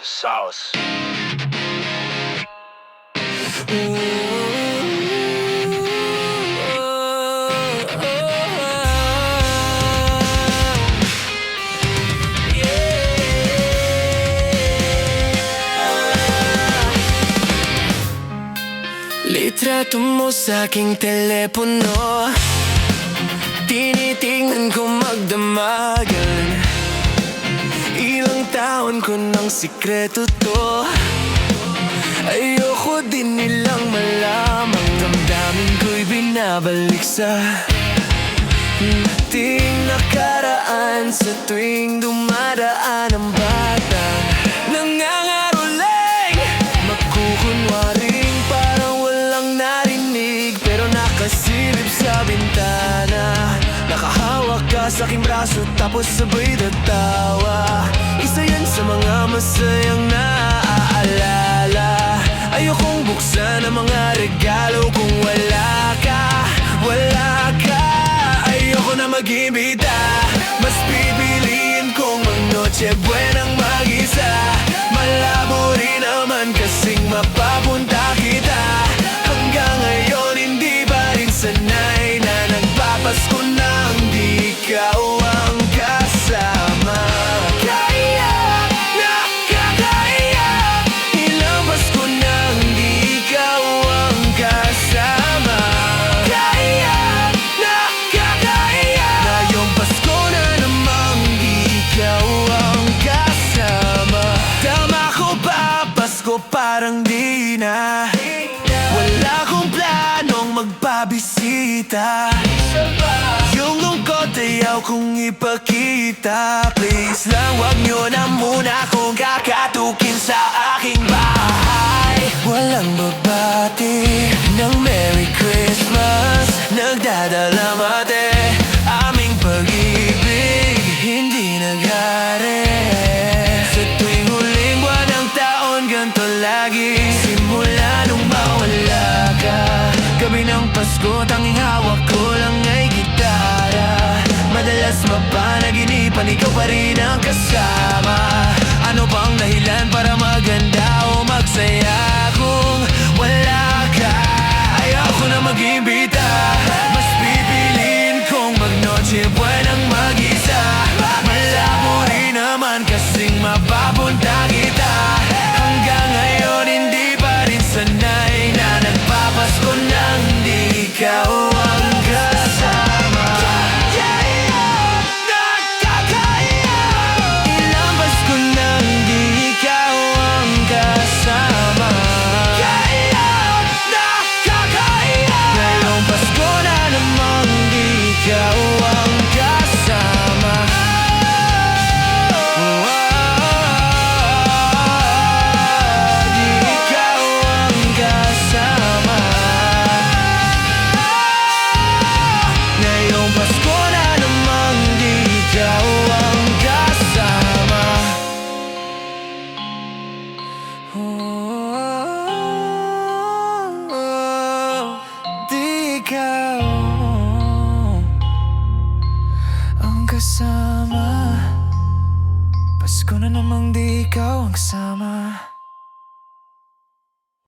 Sauce. Litrato mo sa aking telepono, tinitingnan ko magdamagan. Ilang taon ko ng sikreto to, ayoko din nilang malamang. Damdamin ko'y binabalik sa dating nakaraan. Sa tuwing dumadaan ang bata, nangangaroling, magkukunwaring parang walang narinig, pero nakasilip sa bintana. Nakahawak ka sa aking braso tapos sabay tatawa. Isa yan sa mga masayang naaalala. Ayokong buksan ang mga regalo kung wala ka, wala ka. Ayoko na mag-imbita, mas pipiliin kong mag-Noche Buenang mag-isa. Malabo rin naman kasing mapapunta kita. Hanggang ngayon hindi pa rin sanay na nagpapasko nang di ikaw ang kasama. Kaya, nakakaya, ilang Pasko nang di ikaw ang kasama. Kaya, nakakaya, ngayong Pasko na namang di ikaw ang kasama. Tama ko ba, Pasko parang di na? Wala akong planong magpabisita. Yung lungkot ayaw kong ipakita. Please lang, wag nyo na muna akong kakatukin sa aking bahay. Walang babati ng Merry Christmas, nagdadala mate. Aming pag-ibig hindi naghari. Sa tuwing huling buwan ng taon, ganito lagi. Simula nung mawala ka, gabi ng Pasko, tanging hawak ko lang ay gitara. Madalas mapanaginipan, ikaw pa rin ang kasama.